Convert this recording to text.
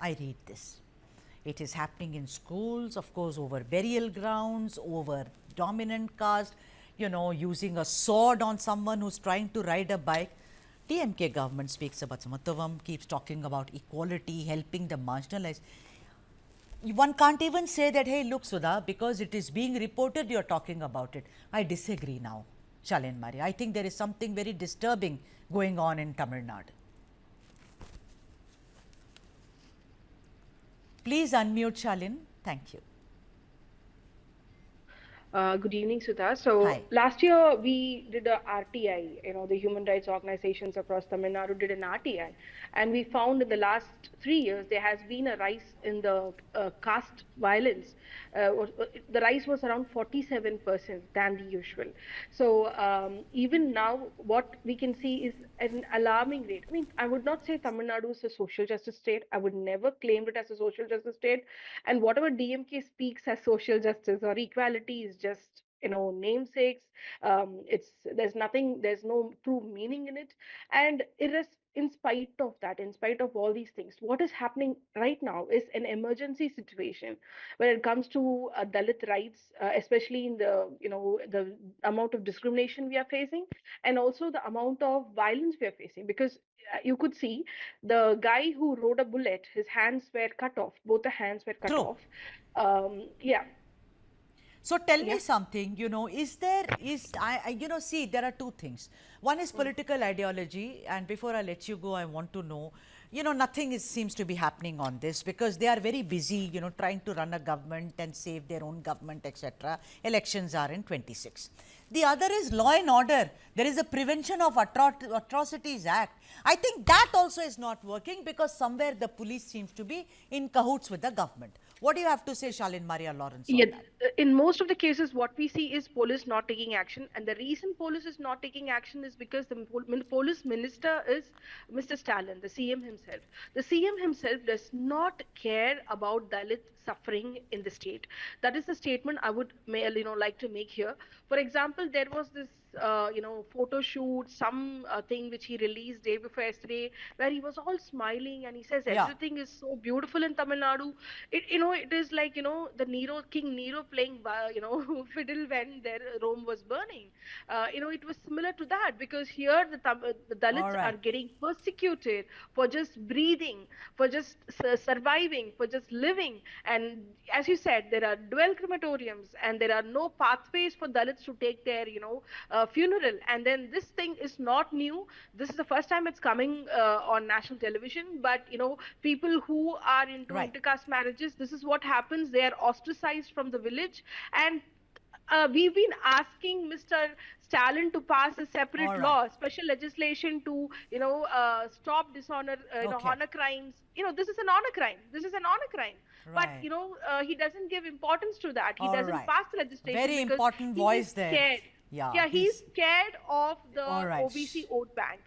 I read this. It is happening in schools, of course, over burial grounds, over dominant caste, you know, using a sword on someone who's trying to ride a bike. DMK government speaks about Samatavam, keeps talking about equality, helping the marginalized. One can't even say that, hey, look, Sudha, because it is being reported, you're talking about it. I disagree now, Shalin Mari. I think there is something very disturbing going on in Tamil Nadu. Please unmute, Shalin. Thank you. Good evening, Sudha. So Hi. last year we did a RTI, the human rights organizations across Tamil Nadu did an RTI, and we found in the last 3 years there has been a rise in the caste violence. The rise was around 47% than the usual. So even now, what we can see is an alarming rate. I mean, I would not say Tamil Nadu is a social justice state. I would never claim it as a social justice state. And whatever DMK speaks as social justice or equality is just namesakes. There's no true meaning in it. And it is in spite of that, in spite of all these things, what is happening right now is an emergency situation when it comes to Dalit rights, especially in the amount of discrimination we are facing, and also the amount of violence we are facing. Because you could see the guy who rode a bullet, his hands were cut off, both the hands were cut True. off. Yeah. So tell me Yeah. something, see, there are two things. One is political ideology, and before I let you go, I want to know, nothing seems to be happening on this because they are very busy, trying to run a government and save their own government, etc. Elections are in 26. The other is law and order. There is a Prevention of Atrocities Act. I think that also is not working because somewhere the police seems to be in cahoots with the government. What do you have to say, Shalin Maria Lawrence, on Yeah, that? in most of the cases, what we see is police not taking action, and the reason police is not taking action is because the police minister is Mr. Stalin, the CM himself. The CM himself does not care about Dalit suffering in the state. That is the statement I would like to make here. For example, there was this photo shoot, some thing which he released day before yesterday, where he was all smiling and he says Yeah. everything is so beautiful in Tamil Nadu. It is like the King Nero playing fiddle when their Rome was burning. It was similar to that, because here the All Dalits are right. getting persecuted for just breathing, for just surviving, for just living. And as you said, there are dual crematoriums and there are no pathways for Dalits to take their funeral. And then this thing is not new. This is the first time it's coming on national television. But people who are into Right. intercaste marriages, this is what happens. They are ostracized from the village. And we've been asking Mr. Stalin to pass a separate All right. law, special legislation to stop dishonor, Okay. honor crimes. This is an honor crime. This is an honor crime. But Right. he doesn't give importance to that. He All doesn't right. pass the legislation Very because important he is voice there. scared. Yeah. Yeah, he's He's scared of the all right. OBC vote bank.